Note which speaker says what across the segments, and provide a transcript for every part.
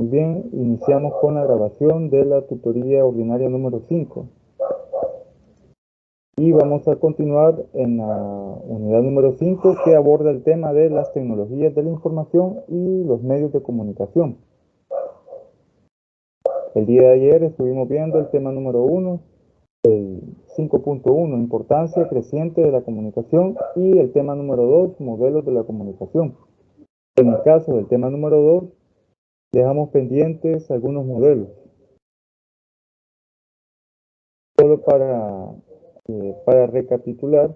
Speaker 1: Muy bien, iniciamos con la grabación de la tutoría ordinaria número 5 y vamos a continuar en la unidad número 5 que aborda el tema de las tecnologías de la información y los medios de comunicación. El día de ayer estuvimos viendo el tema número 1, el 5.1, importancia creciente de la comunicación, y el tema número 2, modelos de la comunicación. En el caso del tema número 2, dejamos pendientes algunos modelos. Solo para recapitular,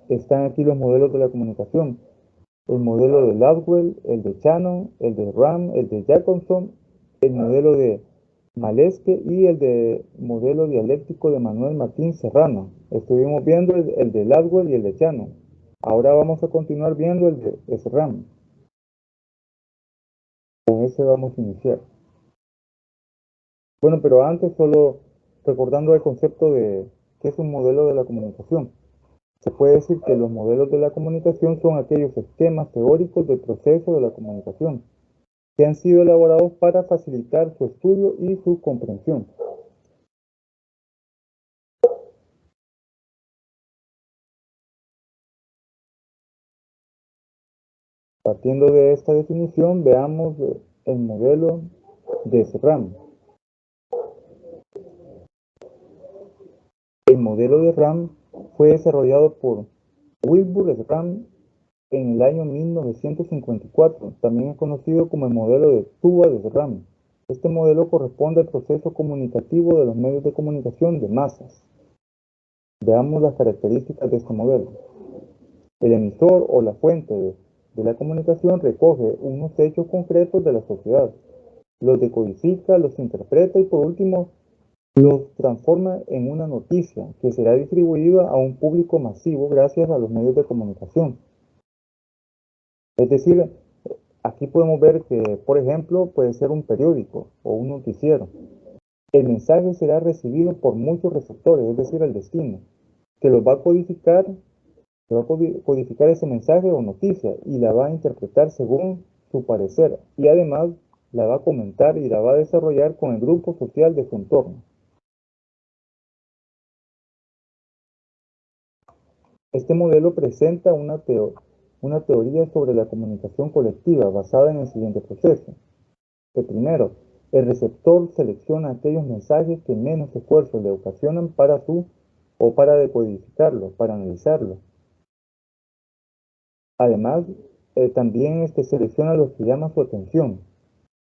Speaker 1: están aquí los modelos de la comunicación. El modelo de Ladwell, el de Shannon, el de Ram, el de Jacobson, el modelo de Maleske y el modelo dialéctico de Manuel Martín Serrano. Estuvimos viendo el de Ladwell y el de Shannon. Ahora vamos a continuar viendo el de Ram. Con ese vamos a iniciar. Bueno, pero antes solo recordando el concepto de qué es un modelo de la comunicación. Se puede decir que los modelos de la comunicación son aquellos esquemas teóricos del proceso de la comunicación que han sido elaborados para facilitar su estudio y su comprensión. Partiendo de esta definición, veamos el modelo de RAM. El modelo de RAM fue desarrollado por Wilbur Schramm en el año 1954. También es conocido como el modelo de tuba de Schramm. Este modelo corresponde al proceso comunicativo de los medios de comunicación de masas. Veamos las características de este modelo. El emisor o la fuente de la comunicación recoge unos hechos concretos de la sociedad, los decodifica, los interpreta y por último los transforma en una noticia que será distribuida a un público masivo gracias a los medios de comunicación. Es decir, aquí podemos ver que, por ejemplo, puede ser un periódico o un noticiero. El mensaje será recibido por muchos receptores, es decir, el destino, que los va a codificar, ese mensaje o noticia y la va a interpretar según su parecer y además la va a comentar y la va a desarrollar con el grupo social de su entorno. Este modelo presenta una teoría sobre la comunicación colectiva basada en el siguiente proceso. El primero, el receptor selecciona aquellos mensajes que menos esfuerzo le ocasionan para decodificarlo, para analizarlo. Además, también selecciona los que llaman su atención,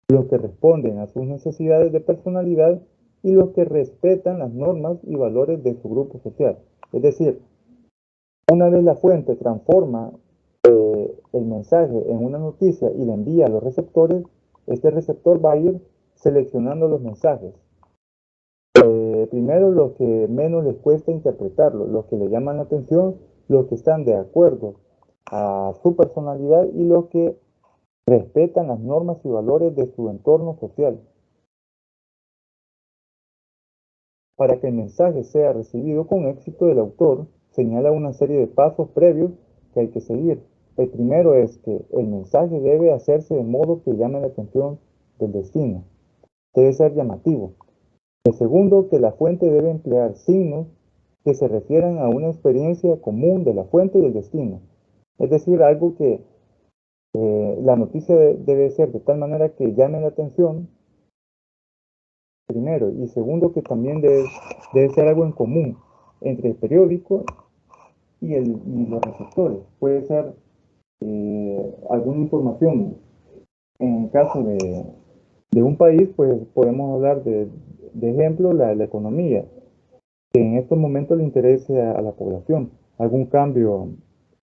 Speaker 1: los que responden a sus necesidades de personalidad y los que respetan las normas y valores de su grupo social. Es decir, una vez la fuente transforma el mensaje en una noticia y la envía a los receptores, este receptor va a ir seleccionando los mensajes. Primero los que menos les cuesta interpretarlo, los que le llaman la atención, los que están de acuerdo a su personalidad y los que respetan las normas y valores de su entorno social. Para que el mensaje sea recibido con éxito, el autor señala una serie de pasos previos que hay que seguir. El primero es que el mensaje debe hacerse de modo que llame la atención del destino. Debe ser llamativo. El segundo, que la fuente debe emplear signos que se refieran a una experiencia común de la fuente y el destino. Es decir, algo que la noticia debe ser de tal manera que llame la atención, primero, y segundo, que también debe ser algo en común entre el periódico y los receptores. Puede ser alguna información. En el caso de un país, pues podemos hablar de ejemplo, la economía, que en estos momentos le interese a la población. Algún cambio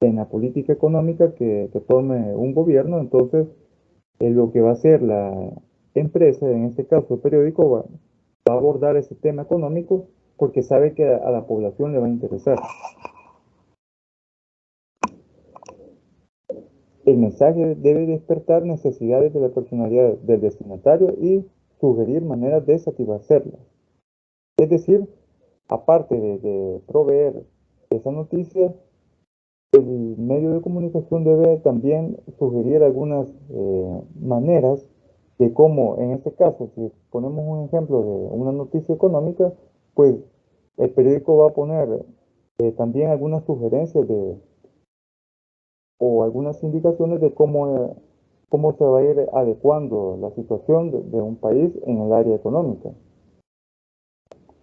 Speaker 1: en la política económica que tome un gobierno, entonces lo que va a hacer la empresa, en este caso el periódico, va a abordar ese tema económico porque sabe que a la población le va a interesar. El mensaje debe despertar necesidades de la personalidad del destinatario y sugerir maneras de satisfacerlas. Es decir, aparte de proveer esa noticia, el medio de comunicación debe también sugerir algunas maneras de cómo, en este caso, si ponemos un ejemplo de una noticia económica, pues el periódico va a poner también algunas sugerencias o algunas indicaciones de cómo se va a ir adecuando la situación de un país en el área económica.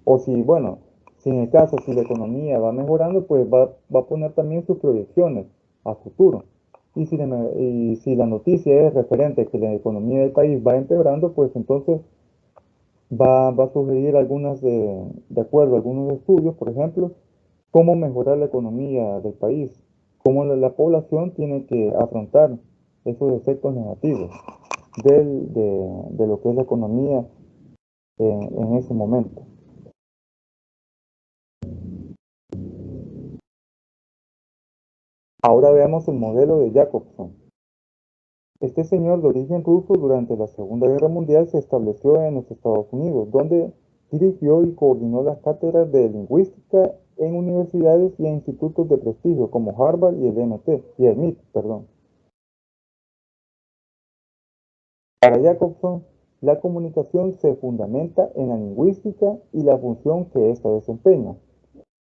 Speaker 1: O si, bueno, si en el caso, si la economía va mejorando, pues va a poner también sus proyecciones a futuro. Y si la noticia es referente a que la economía del país va empeorando, pues entonces va a sugerir algunas, de acuerdo a algunos estudios, por ejemplo, cómo mejorar la economía del país, cómo la población tiene que afrontar esos efectos negativos de lo que es la economía en ese momento. Ahora veamos el modelo de Jacobson. Este señor de origen ruso durante la Segunda Guerra Mundial se estableció en los Estados Unidos, donde dirigió y coordinó las cátedras de lingüística en universidades y en institutos de prestigio como Harvard y el MIT, perdón. Para Jacobson, la comunicación se fundamenta en la lingüística y la función que ésta desempeña.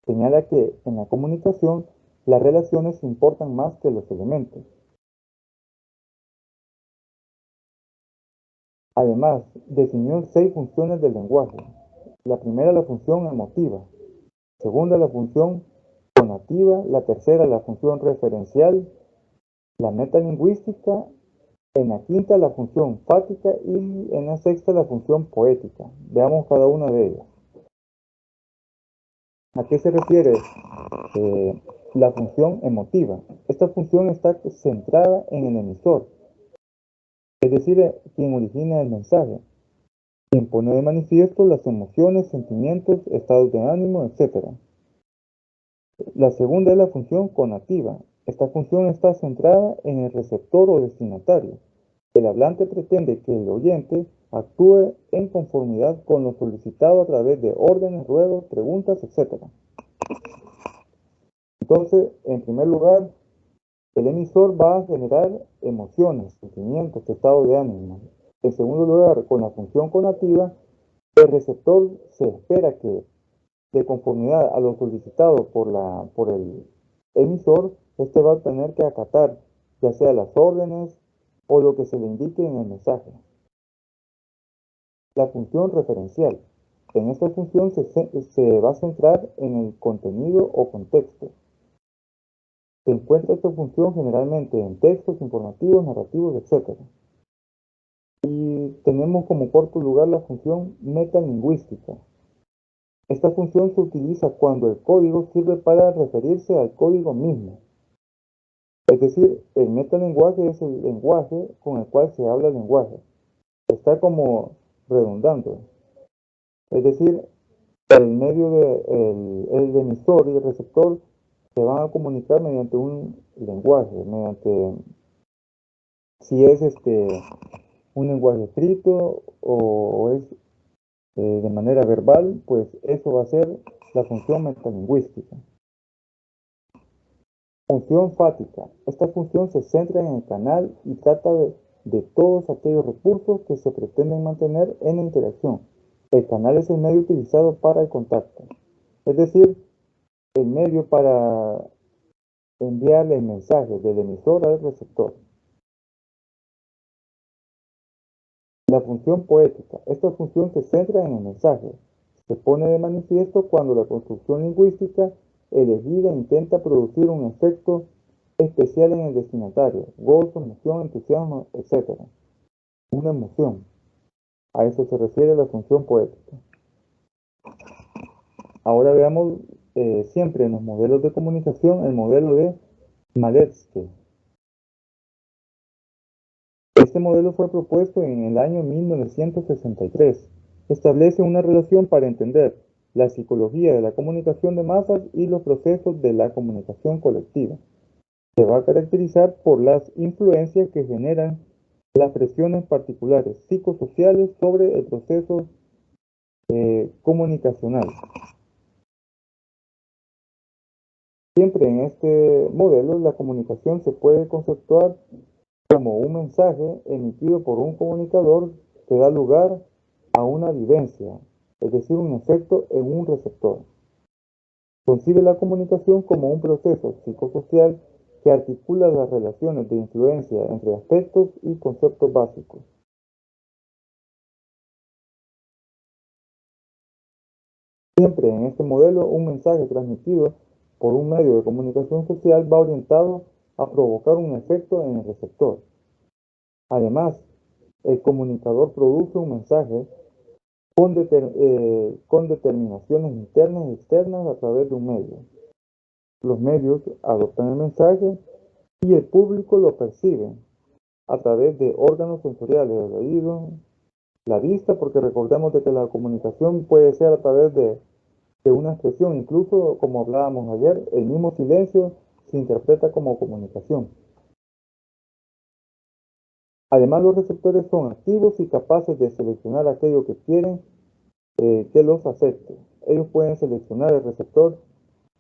Speaker 1: Señala que en la comunicación las relaciones importan más que los elementos. Además, definió 6 funciones del lenguaje. La primera, la función emotiva. Segunda, la función conativa. La tercera, la función referencial. La metalingüística. En la quinta, la función fática. Y en la sexta, la función poética. Veamos cada una de ellas. ¿A qué se refiere la función emotiva? Esta función está centrada en el emisor, es decir, quien origina el mensaje, quien pone de manifiesto las emociones, sentimientos, estados de ánimo, etc. La segunda es la función conativa. Esta función está centrada en el receptor o destinatario. El hablante pretende que el oyente actúe en conformidad con lo solicitado a través de órdenes, ruegos, preguntas, etc. Entonces, en primer lugar, el emisor va a generar emociones, sentimientos, estados de ánimo. En segundo lugar, con la función conativa, el receptor se espera que, de conformidad a lo solicitado por el emisor, este va a tener que acatar ya sea las órdenes o lo que se le indique en el mensaje. La función referencial. En esta función se va a centrar en el contenido o contexto. Se encuentra esta función generalmente en textos informativos, narrativos, etc. Y tenemos como cuarto lugar la función metalingüística. Esta función se utiliza cuando el código sirve para referirse al código mismo. Es decir, el metalenguaje es el lenguaje con el cual se habla el lenguaje. Está como redundando. Es decir, el medio el emisor y el receptor se van a comunicar mediante un lenguaje, mediante si es un lenguaje escrito o es de manera verbal, pues eso va a ser la función metalingüística. Función fática. Esta función se centra en el canal y trata de todos aquellos recursos que se pretenden mantener en la interacción. El canal es el medio utilizado para el contacto, es decir, el medio para enviarle el mensaje del emisor al receptor. La función poética. Esta función se centra en el mensaje. Se pone de manifiesto cuando la construcción lingüística elegida intenta producir un efecto especial en el destinatario, gozo, emoción, entusiasmo, etc. Una emoción. A eso se refiere la función poética. Ahora veamos siempre en los modelos de comunicación el modelo de Malevsky. Este modelo fue propuesto en el año 1963. Establece una relación para entender la psicología de la comunicación de masas y los procesos de la comunicación colectiva. Se va a caracterizar por las influencias que generan las presiones particulares psicosociales sobre el proceso comunicacional. Siempre en este modelo la comunicación se puede conceptuar como un mensaje emitido por un comunicador que da lugar a una vivencia, es decir, un efecto en un receptor. Concibe la comunicación como un proceso psicosocial que articula las relaciones de influencia entre aspectos y conceptos básicos. Siempre en este modelo, un mensaje transmitido por un medio de comunicación social va orientado a provocar un efecto en el receptor. Además, el comunicador produce un mensaje con determinaciones internas y externas a través de un medio. Los medios adoptan el mensaje y el público lo percibe a través de órganos sensoriales, el oído, la vista, porque recordemos de que la comunicación puede ser a través de una expresión, incluso como hablábamos ayer, el mismo silencio se interpreta como comunicación. Además, los receptores son activos y capaces de seleccionar aquello que quieren que los acepte. Ellos pueden seleccionar el receptor,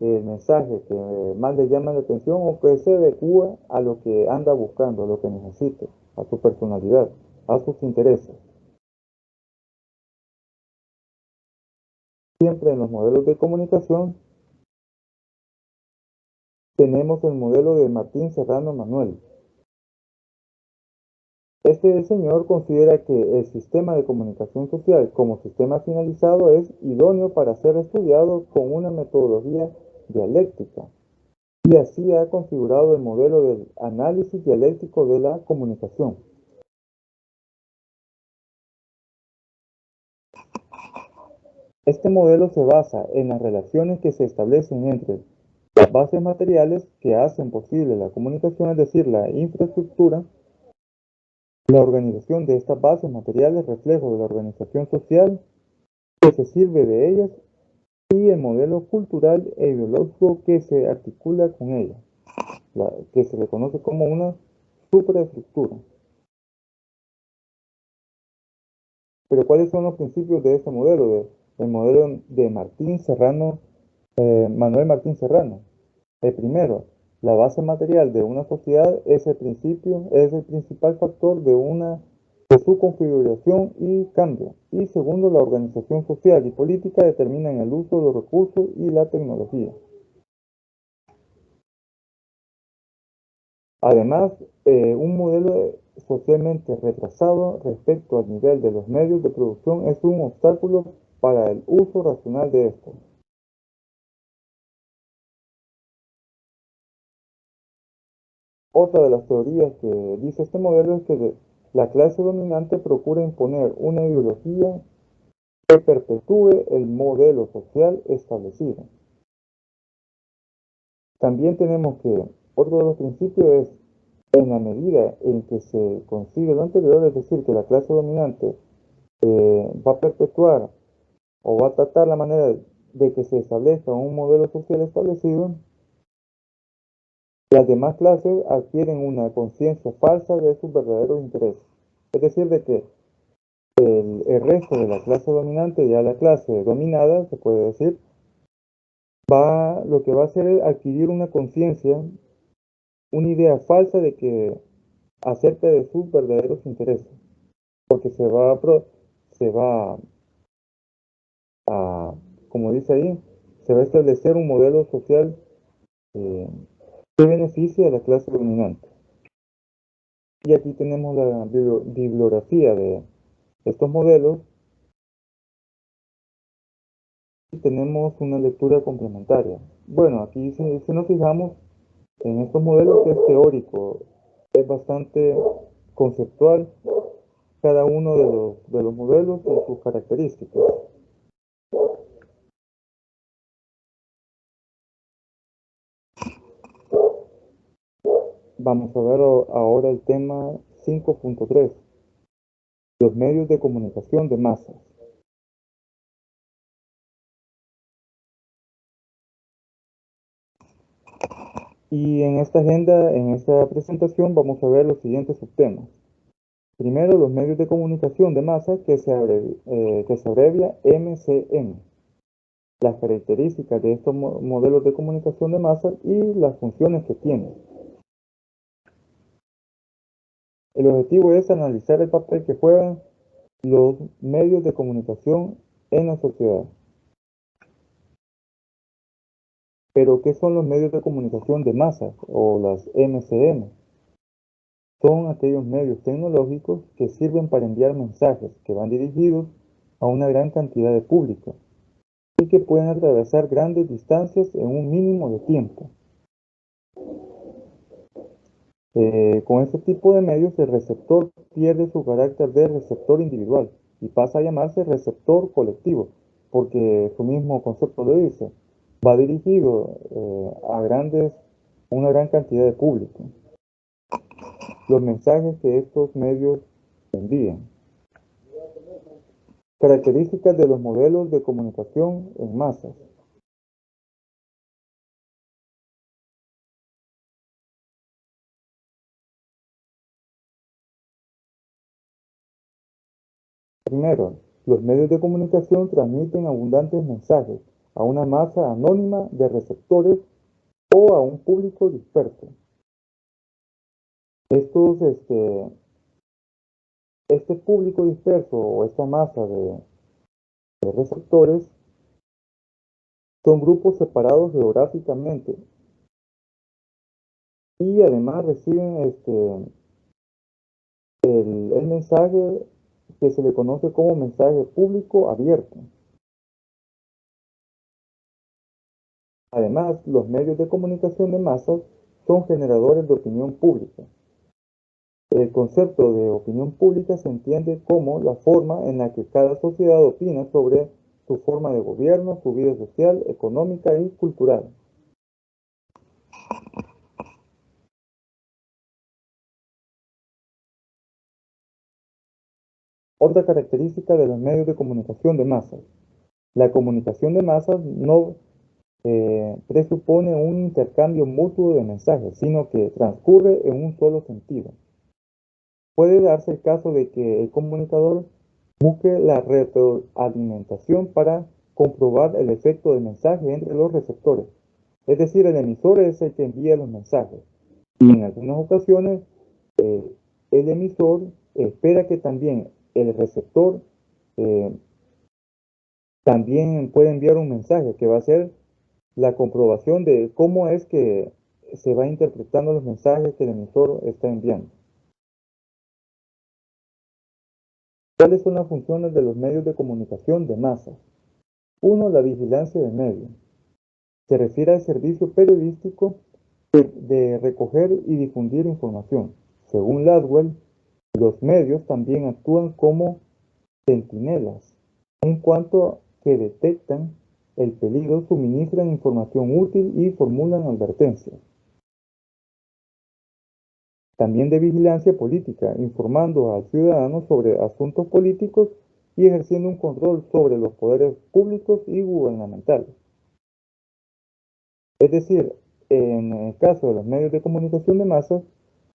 Speaker 1: el mensaje que más les llama la atención o que se adecua a lo que anda buscando, a lo que necesite, a su personalidad, a sus intereses. Siempre en los modelos de comunicación tenemos el modelo de Martín Serrano Manuel. Este señor considera que el sistema de comunicación social como sistema finalizado es idóneo para ser estudiado con una metodología dialéctica y así ha configurado el modelo del análisis dialéctico de la comunicación. Este modelo se basa en las relaciones que se establecen entre las bases materiales que hacen posible la comunicación, es decir, la infraestructura, la organización de estas bases materiales, reflejo de la organización social que se sirve de ellas, y el modelo cultural e ideológico que se articula con ella, que se le conoce como una superestructura. Pero ¿cuáles son los principios de este modelo? El modelo de Martín Serrano, Manuel Martín Serrano. El primero, la base material de una sociedad es el principal factor de su configuración y cambio. Y segundo, la organización social y política determinan el uso de los recursos y la tecnología. Además, un modelo socialmente retrasado respecto al nivel de los medios de producción es un obstáculo para el uso racional de estos. Otra de las teorías que dice este modelo es que la clase dominante procura imponer una ideología que perpetúe el modelo social establecido. También tenemos que otro de los principios es, en la medida en que se consigue lo anterior, es decir, que la clase dominante va a perpetuar o va a tratar la manera de que se establezca un modelo social establecido, las demás clases adquieren una conciencia falsa de sus verdaderos intereses. Es decir, de que el resto de la clase dominante, ya la clase dominada, se puede decir, lo que va a hacer es adquirir una conciencia, una idea falsa de que acerca de sus verdaderos intereses, porque se va a, como dice ahí, se va a establecer un modelo social eh, que beneficie a la clase dominante. Y aquí tenemos la bibliografía de estos modelos y tenemos una lectura complementaria. Bueno, aquí si nos fijamos en estos modelos es teórico, es bastante conceptual cada uno de los modelos y sus características. Vamos a ver ahora el tema 5.3, los medios de comunicación de masas. Y en esta agenda, en esta presentación, vamos a ver los siguientes subtemas. Primero, los medios de comunicación de masas que se abrevia MCM, las características de estos modelos de comunicación de masas y las funciones que tienen. El objetivo es analizar el papel que juegan los medios de comunicación en la sociedad. Pero, ¿qué son los medios de comunicación de masas o las MCM? Son aquellos medios tecnológicos que sirven para enviar mensajes que van dirigidos a una gran cantidad de público y que pueden atravesar grandes distancias en un mínimo de tiempo. Con este tipo de medios el receptor pierde su carácter de receptor individual y pasa a llamarse receptor colectivo, porque su mismo concepto lo dice, va dirigido una gran cantidad de público. Los mensajes que estos medios envían. Características de los modelos de comunicación en masas. Primero, los medios de comunicación transmiten abundantes mensajes a una masa anónima de receptores o a un público disperso. Estos, este público disperso o esta masa de receptores son grupos separados geográficamente y además reciben el mensaje que se le conoce como mensaje público abierto. Además, los medios de comunicación de masas son generadores de opinión pública. El concepto de opinión pública se entiende como la forma en la que cada sociedad opina sobre su forma de gobierno, su vida social, económica y cultural. Otra característica de los medios de comunicación de masas. La comunicación de masas no presupone un intercambio mutuo de mensajes, sino que transcurre en un solo sentido. Puede darse el caso de que el comunicador busque la retroalimentación para comprobar el efecto del mensaje entre los receptores. Es decir, el emisor es el que envía los mensajes. Y en algunas ocasiones, eh, el emisor espera que también el receptor eh, también pueda enviar un mensaje que va a ser la comprobación de cómo es que se va interpretando los mensajes que el emisor está enviando. ¿Cuáles son las funciones de los medios de comunicación de masas? 1. La vigilancia de medios. Se refiere al servicio periodístico de recoger y difundir información. Según Ladwell, los medios también actúan como centinelas, en cuanto que detectan el peligro, suministran información útil y formulan advertencias. También de vigilancia política, informando al ciudadano sobre asuntos políticos y ejerciendo un control sobre los poderes públicos y gubernamentales. Es decir, en el caso de los medios de comunicación de masas,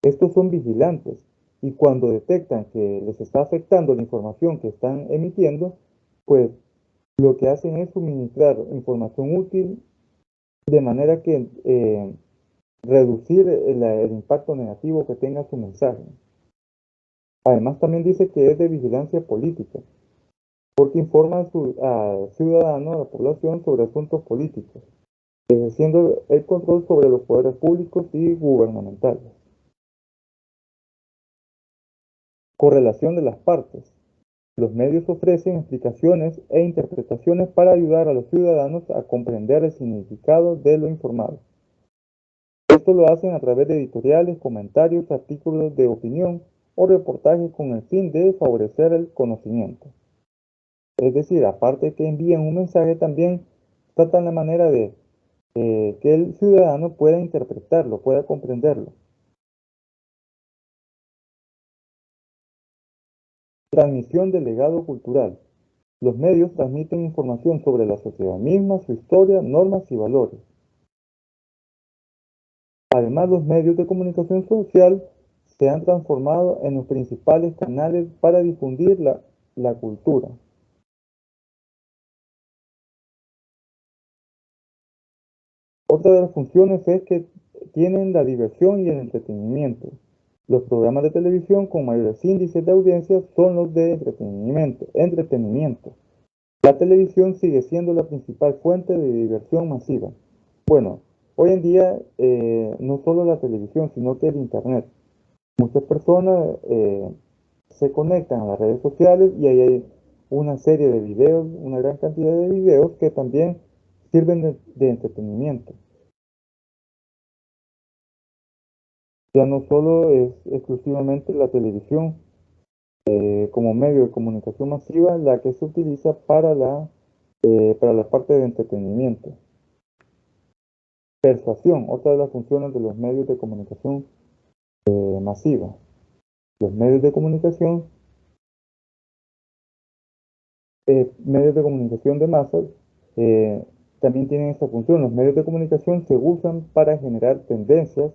Speaker 1: estos son vigilantes y cuando detectan que les está afectando la información que están emitiendo, pues lo que hacen es suministrar información útil de manera que reducir el impacto negativo que tenga su mensaje. Además, también dice que es de vigilancia política, porque informa al ciudadano, a la población, sobre asuntos políticos, ejerciendo el control sobre los poderes públicos y gubernamentales. Correlación de las partes. Los medios ofrecen explicaciones e interpretaciones para ayudar a los ciudadanos a comprender el significado de lo informado. Esto lo hacen a través de editoriales, comentarios, artículos de opinión o reportajes con el fin de favorecer el conocimiento. Es decir, aparte de que envían un mensaje, también tratan la manera de que el ciudadano pueda interpretarlo, pueda comprenderlo. Transmisión del legado cultural. Los medios transmiten información sobre la sociedad misma, su historia, normas y valores. Además, los medios de comunicación social se han transformado en los principales canales para difundir la cultura. Otra de las funciones es que tienen la diversión y el entretenimiento. Los programas de televisión con mayores índices de audiencia son los de entretenimiento. La televisión sigue siendo la principal fuente de diversión masiva. Bueno, hoy en día no solo la televisión, sino que el Internet. Muchas personas se conectan a las redes sociales y ahí hay una serie de videos, una gran cantidad de videos que también sirven de entretenimiento. Ya no solo es exclusivamente la televisión como medio de comunicación masiva la que se utiliza para la parte de entretenimiento. Persuasión, otra de las funciones de los medios de comunicación masiva. Los medios de comunicación de masas eh, también tienen esta función. Los medios de comunicación se usan para generar tendencias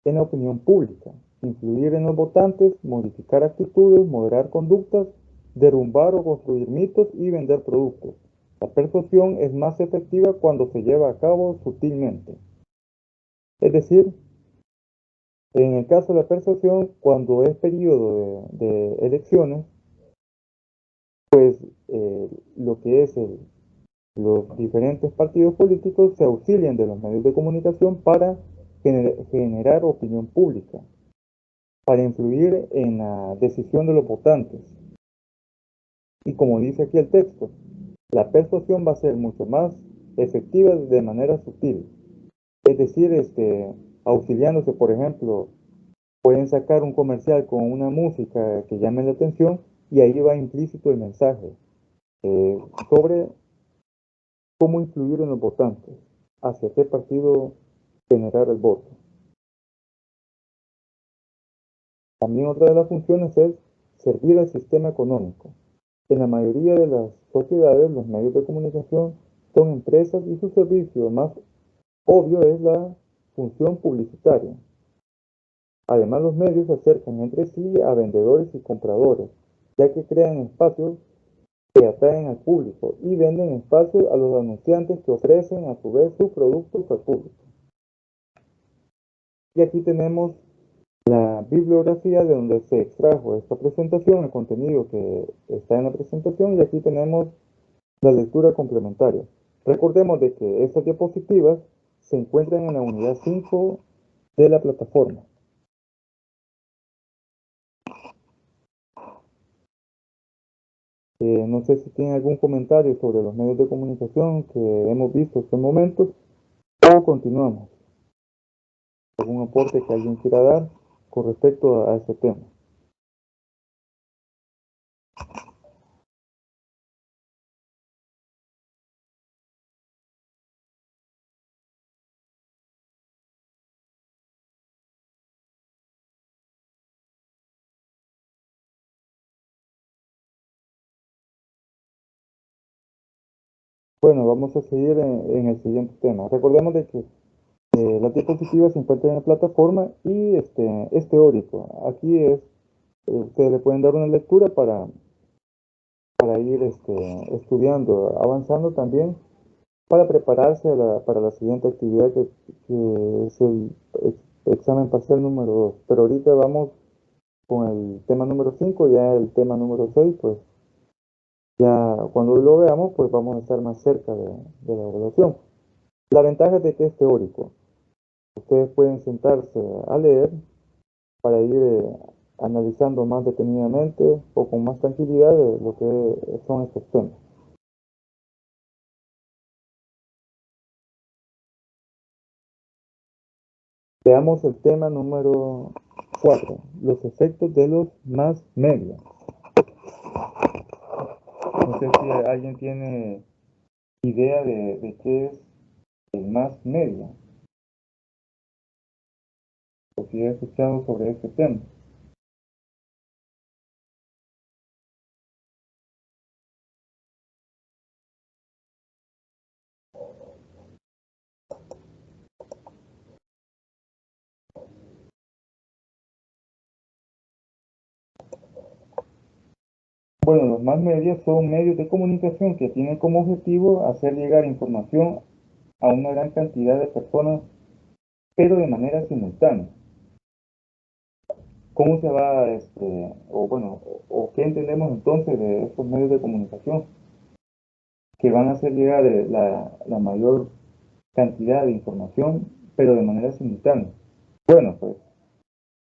Speaker 1: en la opinión pública, influir en los votantes, modificar actitudes, moderar conductas, derrumbar o construir mitos y vender productos. La persuasión es más efectiva cuando se lleva a cabo sutilmente. Es decir, en el caso de la persuasión, cuando es periodo de elecciones, pues lo que es los diferentes partidos políticos se auxilian de los medios de comunicación para generar opinión pública, para influir en la decisión de los votantes. Y como dice aquí el texto, la persuasión va a ser mucho más efectiva de manera sutil. Es decir, auxiliándose, por ejemplo, pueden sacar un comercial con una música que llame la atención y ahí va implícito el mensaje sobre cómo influir en los votantes, hacia qué partido generar el voto. También otra de las funciones es servir al sistema económico. En la mayoría de las sociedades, los medios de comunicación son empresas y su servicio más obvio es la función publicitaria. Además, los medios se acercan entre sí a vendedores y compradores, ya que crean espacios que atraen al público y venden espacio a los anunciantes que ofrecen a su vez sus productos al público. Y aquí tenemos la bibliografía de donde se extrajo esta presentación, el contenido que está en la presentación, y aquí tenemos la lectura complementaria. Recordemos de que estas diapositivas se encuentran en la unidad 5 de la plataforma. No sé si tienen algún comentario sobre los medios de comunicación que hemos visto hasta el momento o continuamos. ¿Algún aporte que alguien quiera dar con respecto a este tema? Bueno, vamos a seguir en el siguiente tema. Recordemos de que las diapositivas se encuentran en la plataforma y es teórico. Aquí ustedes le pueden dar una lectura para ir estudiando, avanzando también, para prepararse para la siguiente actividad que es el examen parcial número 2. Pero ahorita vamos con el tema número 5, ya el tema número 6, pues ya cuando lo veamos, pues vamos a estar más cerca de la evaluación. La ventaja es de que es teórico. Ustedes pueden sentarse a leer para ir analizando más detenidamente o con más tranquilidad de lo que son estos temas. Veamos el tema número 4, los efectos de los más media. No sé si alguien tiene idea de qué es el más media, o si ha escuchado sobre este tema. Bueno, los más medios son medios de comunicación que tienen como objetivo hacer llegar información a una gran cantidad de personas, pero de manera simultánea. ¿Cómo se va, o bueno, o qué entendemos entonces de estos medios de comunicación que van a hacer llegar la mayor cantidad de información, pero de manera simultánea? Bueno, pues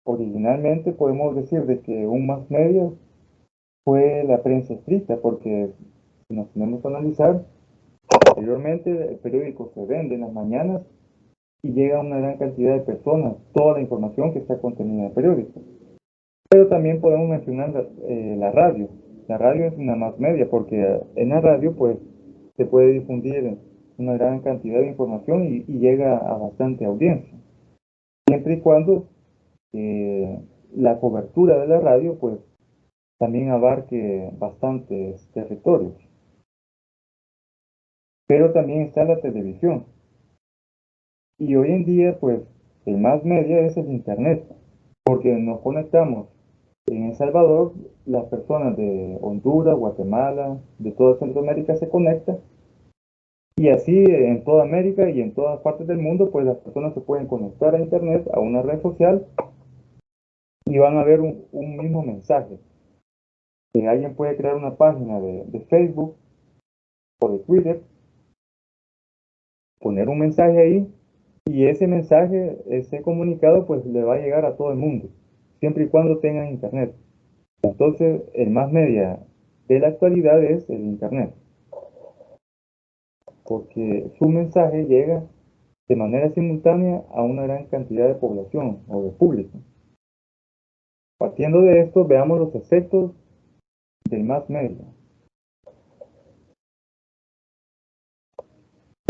Speaker 1: originalmente podemos decir de que un mass media fue la prensa escrita, porque si nos tenemos que analizar, anteriormente el periódico se vende en las mañanas y llega a una gran cantidad de personas toda la información que está contenida en el periódico. Pero también podemos mencionar la radio. La radio es una más media porque en la radio pues se puede difundir una gran cantidad de información y llega a bastante audiencia. Siempre y cuando la cobertura de la radio pues también abarque bastantes territorios. Pero también está la televisión. Y hoy en día pues el más media es el internet, porque nos conectamos en El Salvador, las personas de Honduras, Guatemala, de toda Centroamérica se conectan y así en toda América y en todas partes del mundo, pues las personas se pueden conectar a Internet, a una red social y van a ver un mismo mensaje. Alguien puede crear una página de Facebook o de Twitter, poner un mensaje ahí y ese mensaje, ese comunicado, pues le va a llegar a todo el mundo, siempre y cuando tengan Internet. Entonces, el más media de la actualidad es el Internet, porque su mensaje llega de manera simultánea a una gran cantidad de población o de público. Partiendo de esto, veamos los efectos del más media.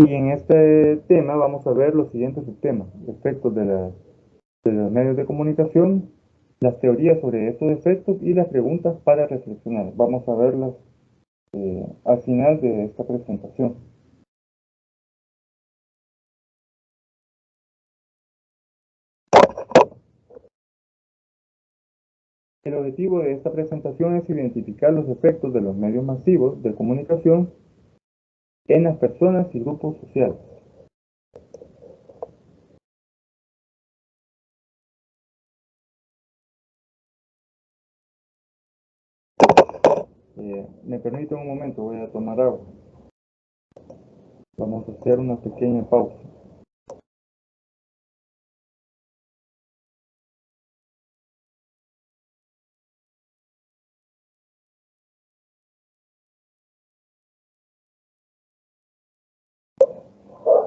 Speaker 1: Y en este tema vamos a ver los siguientes subtemas: efectos de los medios de comunicación, las teorías sobre estos efectos y las preguntas para reflexionar. Vamos a verlas al final de esta presentación. El objetivo de esta presentación es identificar los efectos de los medios masivos de comunicación en las personas y grupos sociales. Me permiten un momento, voy a tomar agua. Vamos a hacer una pequeña pausa.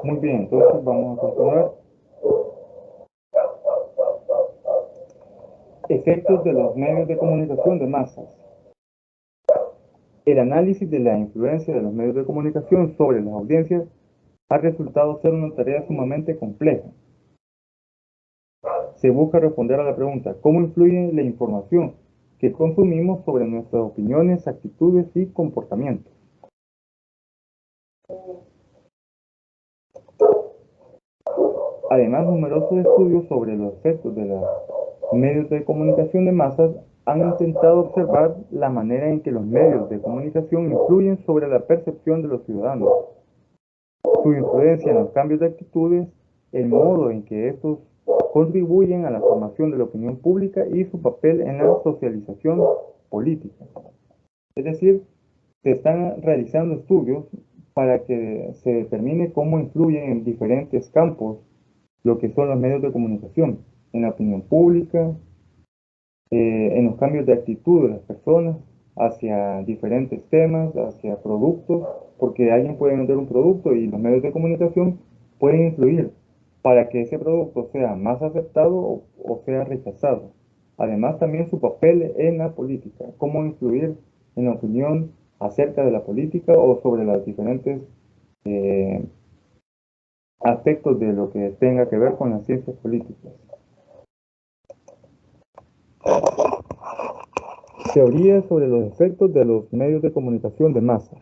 Speaker 1: Muy bien, entonces vamos a continuar. Efectos de los medios de comunicación de masas. El análisis de la influencia de los medios de comunicación sobre las audiencias ha resultado ser una tarea sumamente compleja. Se busca responder a la pregunta: ¿cómo influye la información que consumimos sobre nuestras opiniones, actitudes y comportamientos? Además, numerosos estudios sobre los efectos de los medios de comunicación de masas han intentado observar la manera en que los medios de comunicación influyen sobre la percepción de los ciudadanos, su influencia en los cambios de actitudes, el modo en que estos contribuyen a la formación de la opinión pública y su papel en la socialización política. Es decir, se están realizando estudios para que se determine cómo influyen en diferentes campos lo que son los medios de comunicación, en la opinión pública, en los cambios de actitud de las personas hacia diferentes temas, hacia productos, porque alguien puede vender un producto y los medios de comunicación pueden influir para que ese producto sea más aceptado o sea rechazado. Además, también su papel en la política, cómo influir en la opinión acerca de la política o sobre los diferentes aspectos de lo que tenga que ver con las ciencias políticas. Teorías sobre los efectos de los medios de comunicación de masas.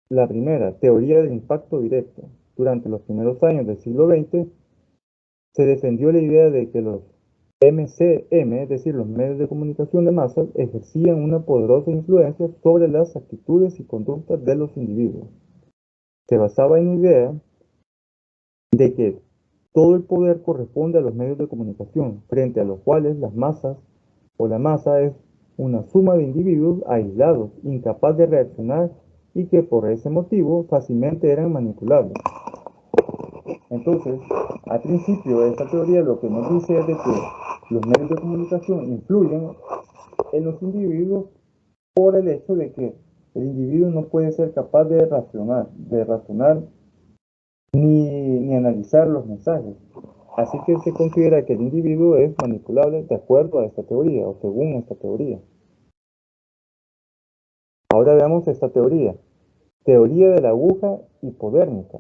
Speaker 1: La primera, teoría del impacto directo. Durante los primeros años del siglo XX, se defendió la idea de que los MCM, es decir, los medios de comunicación de masas, ejercían una poderosa influencia sobre las actitudes y conductas de los individuos. Se basaba en la idea de que Todo el poder corresponde a los medios de comunicación, frente a los cuales las masas o la masa es una suma de individuos aislados, incapaz de reaccionar y que por ese motivo fácilmente eran manipulables. Entonces, al principio de esta teoría lo que nos dice es de que los medios de comunicación influyen en los individuos por el hecho de que el individuo no puede ser capaz de razonar ni analizar los mensajes. Así que se considera que el individuo es manipulable de acuerdo a esta teoría o según esta teoría. Ahora veamos esta teoría. Teoría de la aguja hipodérmica.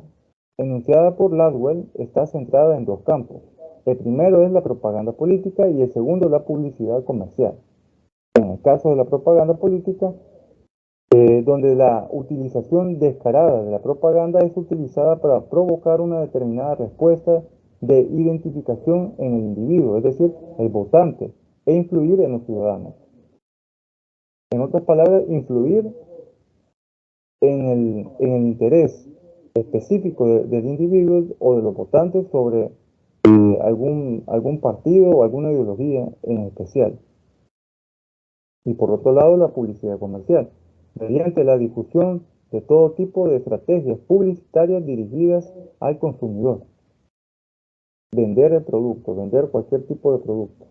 Speaker 1: Enunciada por Ladwell, está centrada en dos campos. El primero es la propaganda política y el segundo la publicidad comercial. En el caso de la propaganda política, donde la utilización descarada de la propaganda es utilizada para provocar una determinada respuesta de identificación en el individuo, es decir, el votante, e influir en los ciudadanos. En otras palabras, influir en el interés específico del individuo o de los votantes sobre algún partido o alguna ideología en especial. Y por otro lado, la publicidad comercial, mediante la difusión de todo tipo de estrategias publicitarias dirigidas al consumidor. Vender el producto, vender cualquier tipo de producto.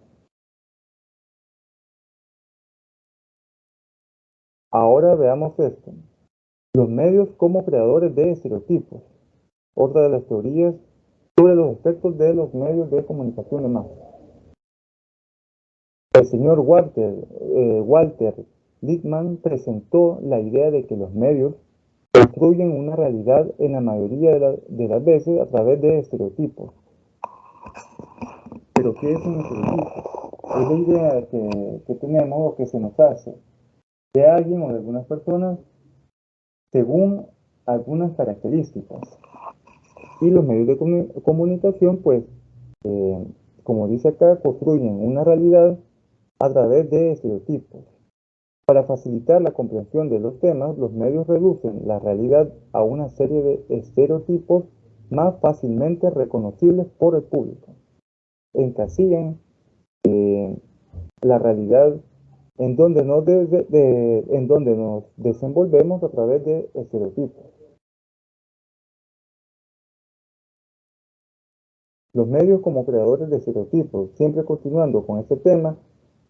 Speaker 1: Ahora veamos esto. Los medios como creadores de estereotipos. Otra de las teorías sobre los efectos de los medios de comunicación de masa. El señor Walter Lippmann presentó la idea de que los medios construyen una realidad en la mayoría de las veces a través de estereotipos. ¿Pero qué es un estereotipo? Es la idea que tenemos o que se nos hace de alguien o de algunas personas según algunas características. Y los medios de comunicación, pues, como dice acá, construyen una realidad a través de estereotipos. Para facilitar la comprensión de los temas, los medios reducen la realidad a una serie de estereotipos más fácilmente reconocibles por el público. Encasillan la realidad en donde nos desenvolvemos a través de estereotipos. Los medios como creadores de estereotipos, siempre continuando con este tema,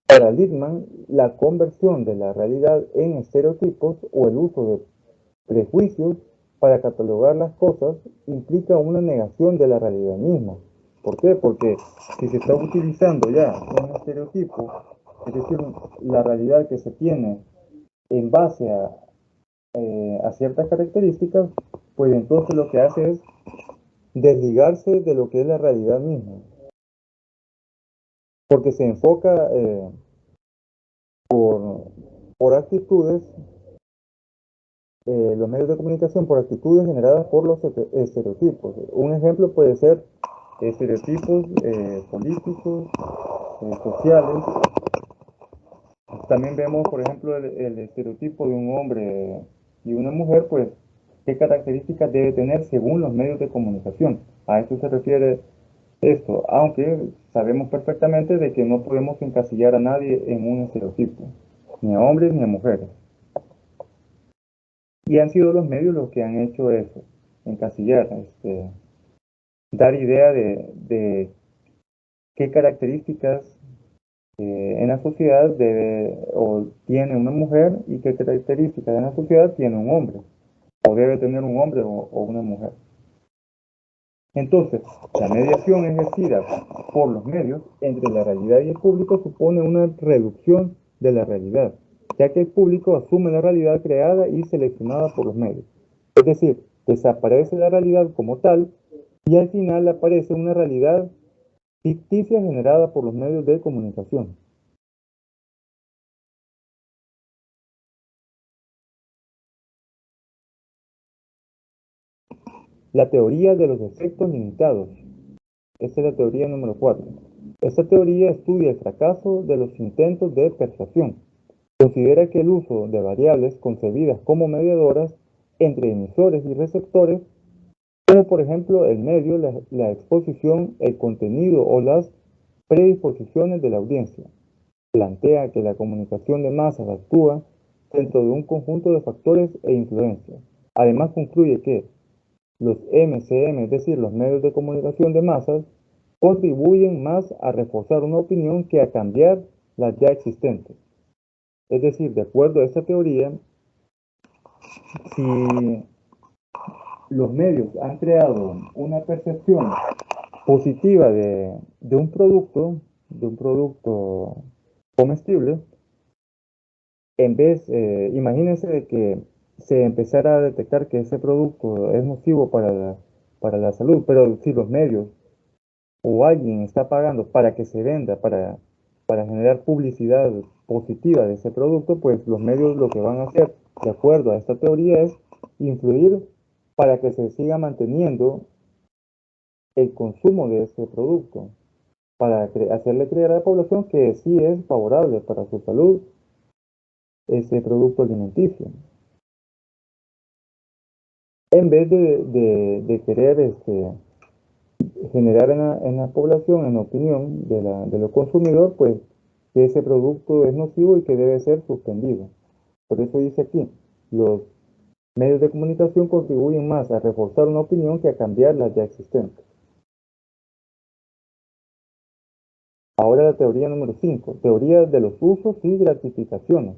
Speaker 1: para Lippmann, la conversión de la realidad en estereotipos o el uso de prejuicios para catalogar las cosas implica una negación de la realidad misma. ¿Por qué? Porque si se está utilizando ya un estereotipo, es decir, la realidad que se tiene en base a ciertas características, pues entonces lo que hace es desligarse de lo que es la realidad misma, porque se enfoca por actitudes, los medios de comunicación por actitudes generadas por los estereotipos. Un ejemplo puede ser estereotipos políticos, sociales. También vemos, por ejemplo, el estereotipo de un hombre y una mujer, pues, qué características debe tener según los medios de comunicación. A esto se refiere esto, aunque sabemos perfectamente de que no podemos encasillar a nadie en un estereotipo, ni a hombres ni a mujeres. Y han sido los medios los que han hecho eso, encasillar, dar idea de qué características en la sociedad debe o tiene una mujer y qué características en la sociedad tiene un hombre, o debe tener un hombre o una mujer. Entonces, la mediación ejercida por los medios entre la realidad y el público supone una reducción de la realidad, ya que el público asume la realidad creada y seleccionada por los medios. Es decir, desaparece la realidad como tal y al final aparece una realidad ficticia generada por los medios de comunicación. La teoría de los efectos limitados. Esta es la teoría número 4. Esta teoría estudia el fracaso de los intentos de persuasión. Considera que el uso de variables concebidas como mediadoras entre emisores y receptores como por ejemplo el medio, la exposición, el contenido o las predisposiciones de la audiencia. Plantea que la comunicación de masas actúa dentro de un conjunto de factores e influencias. Además concluye que los MCM, es decir, los medios de comunicación de masas, contribuyen más a reforzar una opinión que a cambiar las ya existentes. Es decir, de acuerdo a esta teoría, si los medios han creado una percepción positiva de un producto comestible, en vez, imagínense de que se empezara a detectar que ese producto es nocivo para la salud, pero si los medios o alguien está pagando para que se venda, para generar publicidad positiva de ese producto, pues los medios lo que van a hacer, de acuerdo a esta teoría, es influir para que se siga manteniendo el consumo de ese producto, para hacerle creer a la población que sí es favorable para su salud ese producto alimenticio. En vez de querer generar en la población, en la opinión de los consumidores, pues que ese producto es nocivo y que debe ser suspendido. Por eso dice aquí, los medios de comunicación contribuyen más a reforzar una opinión que a cambiar las ya existentes. Ahora la teoría número 5, teoría de los usos y gratificaciones.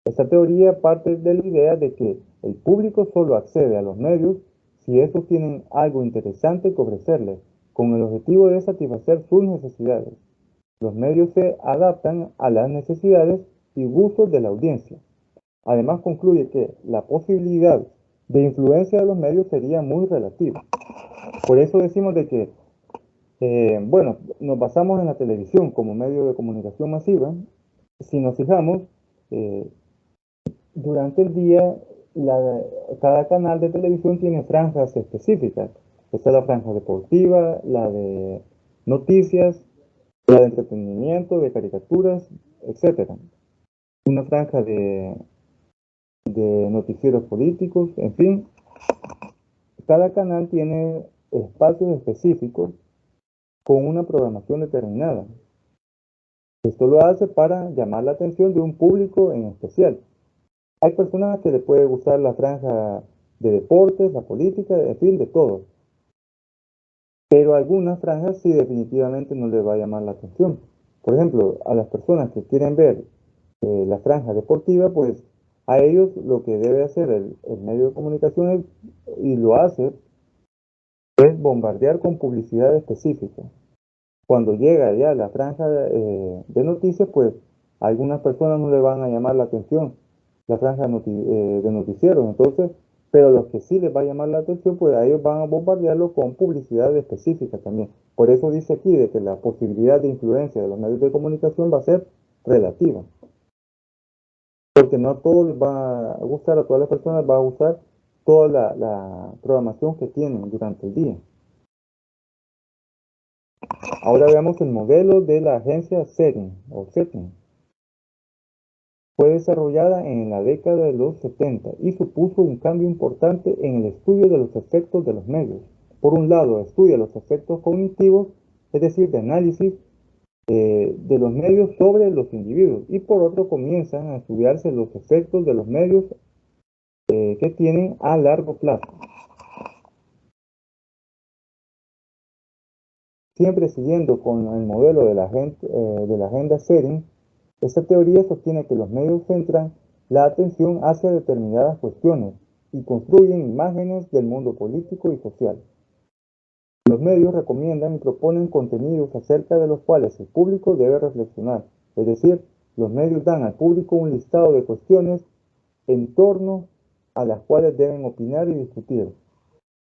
Speaker 1: Esta teoría parte de la idea de que el público solo accede a los medios si estos tienen algo interesante que ofrecerles, con el objetivo de satisfacer sus necesidades. Los medios se adaptan a las necesidades y gustos de la audiencia. Además concluye que la posibilidad de influencia de los medios sería muy relativa. Por eso decimos de que, bueno, nos basamos en la televisión como medio de comunicación masiva. Si nos fijamos, eh, durante el día, cada canal de televisión tiene franjas específicas. Está la franja deportiva, la de noticias, la de entretenimiento, de caricaturas, etcétera. Una franja de noticieros políticos, en fin. Cada canal tiene espacios específicos con una programación determinada. Esto lo hace para llamar la atención de un público en especial. Hay personas que les puede gustar la franja de deportes, la política, en fin, de todo. Pero algunas franjas sí definitivamente no les va a llamar la atención. Por ejemplo, a las personas que quieren ver la franja deportiva, pues a ellos lo que debe hacer el medio de comunicación y lo hace, es bombardear con publicidad específica. Cuando llega ya la franja de noticias, pues a algunas personas no le van a llamar la atención la franja de noticieros, entonces, pero los que sí les va a llamar la atención, pues a ellos van a bombardearlo con publicidad específica también. Por eso dice aquí de que la posibilidad de influencia de los medios de comunicación va a ser relativa, porque no a todos les va a gustar, a todas las personas va a gustar toda la programación que tienen durante el día. Ahora veamos el modelo de la agencia Setting o Setting. Fue desarrollada en la década de los 70 y supuso un cambio importante en el estudio de los efectos de los medios. Por un lado, estudia los efectos cognitivos, es decir, de análisis de los medios sobre los individuos, y por otro comienzan a estudiarse los efectos de los medios que tienen a largo plazo. Siempre siguiendo con el modelo de la agenda Setting, esta teoría sostiene que los medios centran la atención hacia determinadas cuestiones y construyen imágenes del mundo político y social. Los medios recomiendan y proponen contenidos acerca de los cuales el público debe reflexionar, es decir, los medios dan al público un listado de cuestiones en torno a las cuales deben opinar y discutir.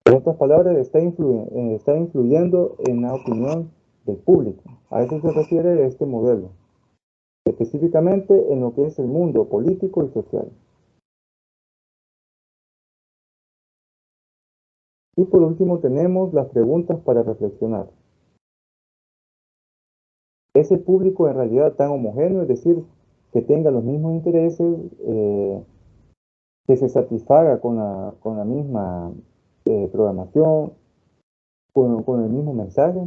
Speaker 1: En otras palabras, está influyendo en la opinión del público. A eso se refiere este modelo, específicamente en lo que es el mundo político y social. Y por último tenemos las preguntas para reflexionar. ¿Es el público en realidad tan homogéneo, es decir, que tenga los mismos intereses, que se satisfaga con la misma programación? el mismo mensaje,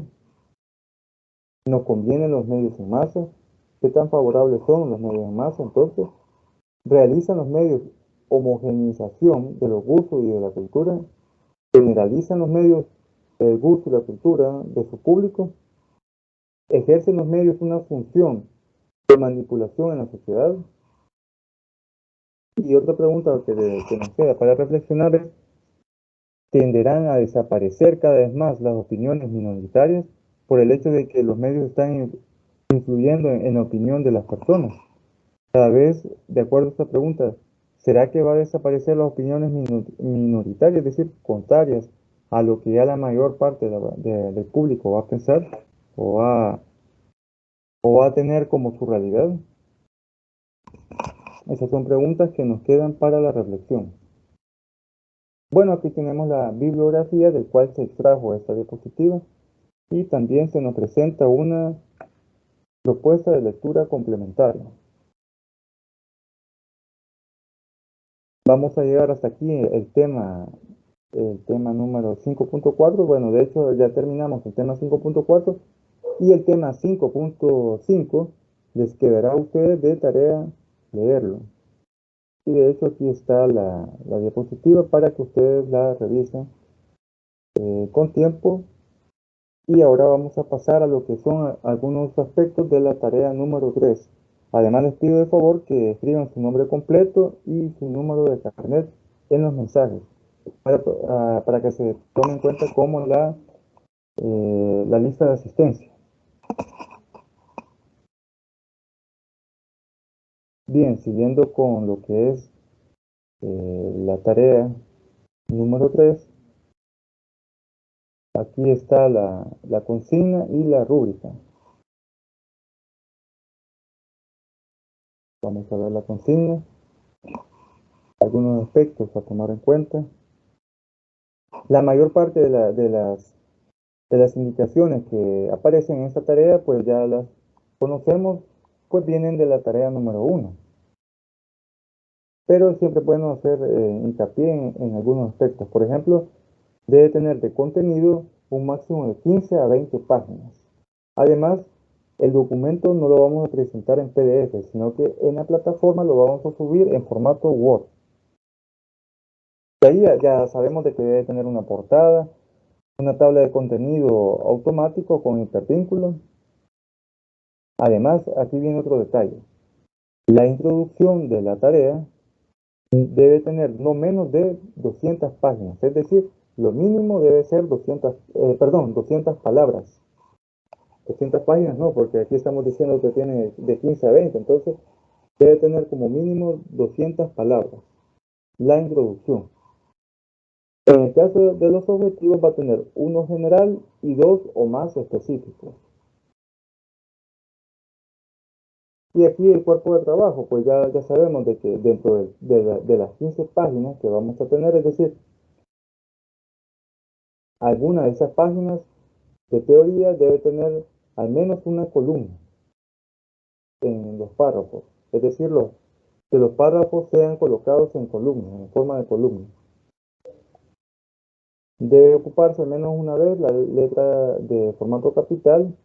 Speaker 1: nos convienen los medios en masa, qué tan favorables son los medios en masa. Entonces, realizan los medios homogeneización de los gustos y de la cultura, generalizan los medios el gusto y la cultura de su público, ejercen los medios una función de manipulación en la sociedad. Y otra pregunta que nos queda para reflexionar es, ¿tenderán a desaparecer cada vez más las opiniones minoritarias por el hecho de que los medios están influyendo en la opinión de las personas? Cada vez, de acuerdo a esta pregunta, ¿será que va a desaparecer las opiniones minoritarias, es decir, contrarias a lo que ya la mayor parte del público va a pensar o va a tener como su realidad? Esas son preguntas que nos quedan para la reflexión. Bueno, aquí tenemos la bibliografía del cual se extrajo esta diapositiva y también se nos presenta una propuesta de lectura complementaria. Vamos a llegar hasta aquí el tema número 5.4. Bueno, de hecho ya terminamos el tema 5.4 y el tema 5.5 les quedará a ustedes de tarea leerlo. Y de hecho aquí está la diapositiva para que ustedes la revisen con tiempo. Y ahora vamos a pasar a lo que son algunos aspectos de la tarea número 3. Además les pido de favor que escriban su nombre completo y su número de carnet en los mensajes para que se tome en cuenta como la lista de asistencia. Bien, siguiendo con lo que es la tarea número 3, aquí está la consigna y la rúbrica. Vamos a ver la consigna, algunos aspectos a tomar en cuenta. La mayor parte de las indicaciones que aparecen en esta tarea, pues ya las conocemos, pues vienen de la tarea número 1. Pero siempre podemos hacer hincapié en algunos aspectos. Por ejemplo, debe tener de contenido un máximo de 15 a 20 páginas. Además, el documento no lo vamos a presentar en PDF, sino que en la plataforma lo vamos a subir en formato Word. De ahí ya sabemos de que debe tener una portada, una tabla de contenido automático con hipervínculos. Además, aquí viene otro detalle. La introducción de la tarea debe tener no menos de 200 páginas, es decir, lo mínimo debe ser 200 palabras. 200 páginas no, porque aquí estamos diciendo que tiene de 15 a 20, entonces debe tener como mínimo 200 palabras. La introducción. En el caso de los objetivos va a tener uno general y dos o más específicos. Y aquí el cuerpo de trabajo, pues ya sabemos de que dentro de las 15 páginas que vamos a tener, es decir, alguna de esas páginas de teoría debe tener al menos una columna en los párrafos, es decir, que los párrafos sean colocados en columnas, en forma de columna. Debe ocuparse al menos una vez la letra de formato capital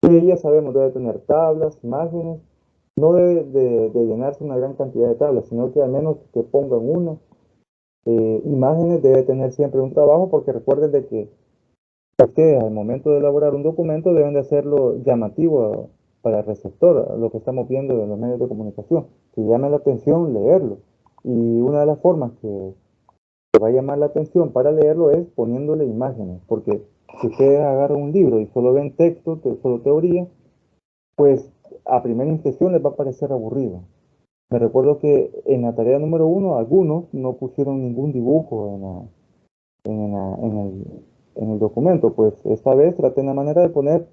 Speaker 1: y ya sabemos debe tener tablas, imágenes. No debe de llenarse una gran cantidad de tablas, sino que al menos que pongan una. Imágenes debe tener siempre un trabajo, porque recuerden de que ustedes al momento de elaborar un documento deben de hacerlo llamativo para el receptor, a lo que estamos viendo en los medios de comunicación, que llame la atención leerlo. Y una de las formas que va a llamar la atención para leerlo es poniéndole imágenes, porque si ustedes agarran un libro y solo ven texto, solo teoría, pues a primera impresión les va a parecer aburrido. Me recuerdo que en la tarea número 1 algunos no pusieron ningún dibujo en el documento, pues esta vez traté la manera de poner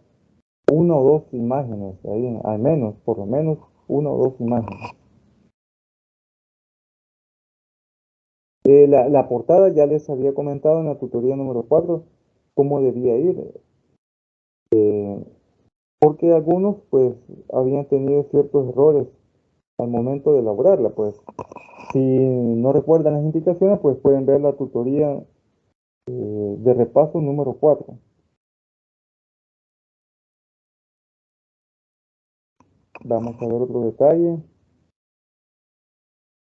Speaker 1: una o dos imágenes, ahí, al menos, por lo menos una o dos imágenes. La portada ya les había comentado en la tutoría número 4 cómo debía ir, porque algunos pues habían tenido ciertos errores al momento de elaborarla, pues si no recuerdan las indicaciones, pues pueden ver la tutoría de repaso número 4. Vamos a ver otro detalle.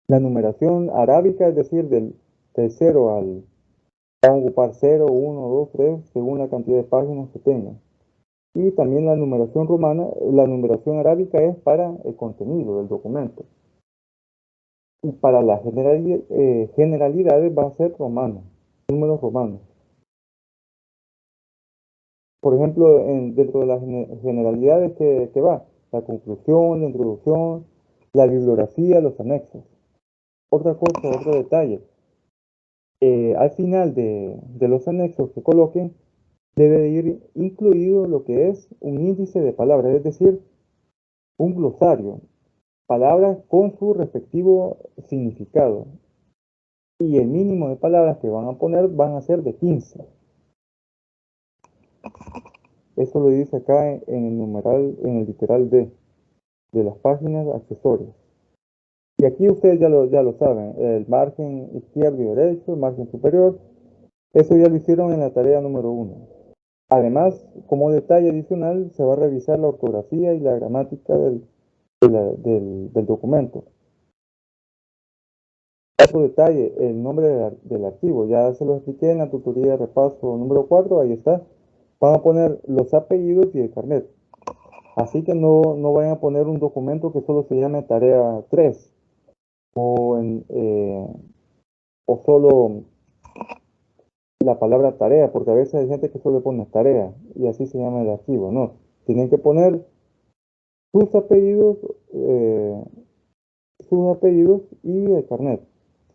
Speaker 1: La numeración arábica, es decir, del 0 al... Van a ocupar 0, 1, 2, 3, según la cantidad de páginas que tengan. Y también la numeración romana, la numeración arábica es para el contenido del documento. Y para las generalidades va a ser romano, números romanos. Por ejemplo, dentro de las generalidades que va, la conclusión, la introducción, la bibliografía, los anexos. Otra cosa, otro detalle, al final de los anexos que coloquen, debe de ir incluido lo que es un índice de palabras, es decir, un glosario, palabras con su respectivo significado. Y el mínimo de palabras que van a poner van a ser de 15. Eso lo dice acá en el numeral, en el literal D, de las páginas accesorias. Y aquí ustedes ya lo saben, el margen izquierdo y derecho, el margen superior, eso ya lo hicieron en la tarea número 1. Además, como detalle adicional, se va a revisar la ortografía y la gramática del documento. Otro detalle, el nombre del archivo, ya se lo expliqué en la tutoría de repaso número 4, ahí está. Van a poner los apellidos y el carnet. Así que no vayan a poner un documento que solo se llame tarea 3 o solo la palabra tarea, porque a veces hay gente que solo pone tarea y así se llama el archivo. No, tienen que poner sus apellidos, eh, sus apellidos y el carnet.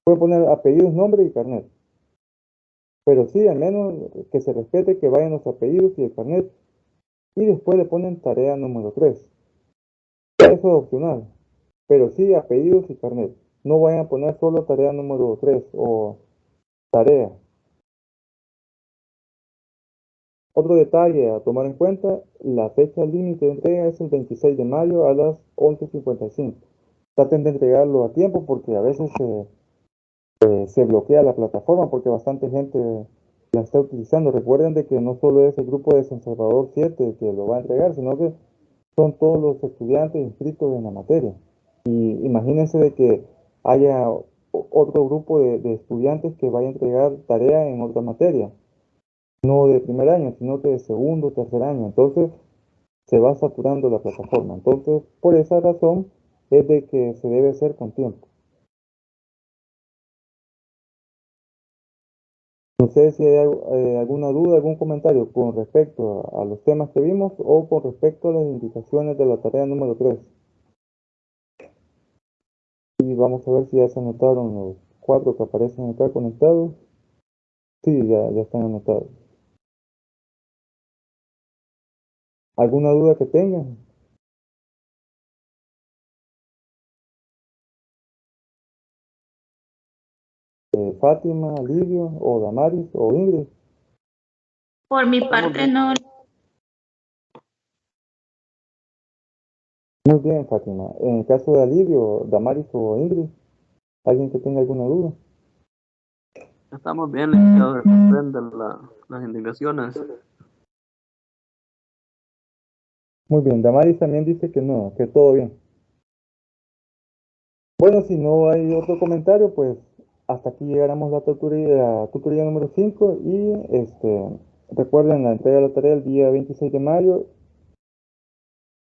Speaker 1: Pueden poner apellidos, nombre y carnet. Pero sí, al menos que se respete que vayan los apellidos y el carnet. Y después le ponen tarea número 3. Eso es opcional. Pero sí, apellidos y carnet. No vayan a poner solo tarea número 3 o tarea. Otro detalle a tomar en cuenta, la fecha límite de entrega es el 26 de mayo a las 11:55. Traten de entregarlo a tiempo porque a veces se bloquea la plataforma porque bastante gente la está utilizando. Recuerden de que no solo es el grupo de San Salvador 7 que lo va a entregar, sino que son todos los estudiantes inscritos en la materia. Y imagínense de que haya otro grupo de estudiantes que vaya a entregar tarea en otra materia, no de primer año, sino que de segundo o tercer año. Entonces se va saturando la plataforma. Entonces, por esa razón es de que se debe hacer con tiempo. No sé si hay alguna duda, algún comentario con respecto a los temas que vimos o con respecto a las indicaciones de la tarea número 3. Y vamos a ver si ya se anotaron los 4 que aparecen acá conectados. Sí, ya están anotados. ¿Alguna duda que tengan? Fátima, Lidio, o Damaris, o Ingrid.
Speaker 2: Por mi parte no.
Speaker 1: Muy bien, Fátima. En el caso de Lidio, Damaris o Ingrid, ¿alguien que tenga alguna duda?
Speaker 3: Estamos bien, licenciado, comprende las indicaciones.
Speaker 1: Muy bien, Damaris también dice que no, que todo bien. Bueno, si no hay otro comentario, pues hasta aquí llegaremos a la tutoría número 5 y recuerden la entrega de la tarea el día 26 de mayo.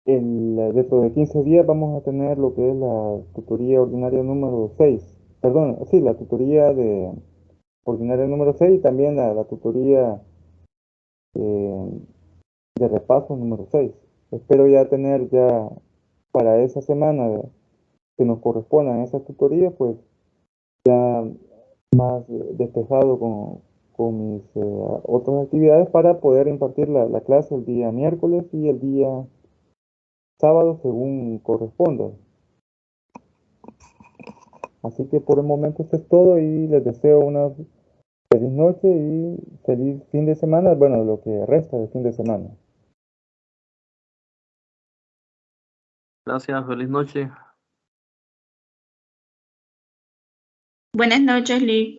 Speaker 1: Dentro de 15 días vamos a tener lo que es la tutoría ordinaria número 6. Perdón, sí, la tutoría ordinaria número 6 y también la tutoría eh, de repaso número 6. Espero ya tener ya para esa semana que nos correspondan esas tutorías, pues ya más despejado con mis otras actividades para poder impartir la clase el día miércoles y el día sábado según corresponda. Así que por el momento eso es todo y les deseo una feliz noche y feliz fin de semana, bueno, lo que resta del fin de semana.
Speaker 3: Gracias, feliz noche.
Speaker 2: Buenas noches, Lee.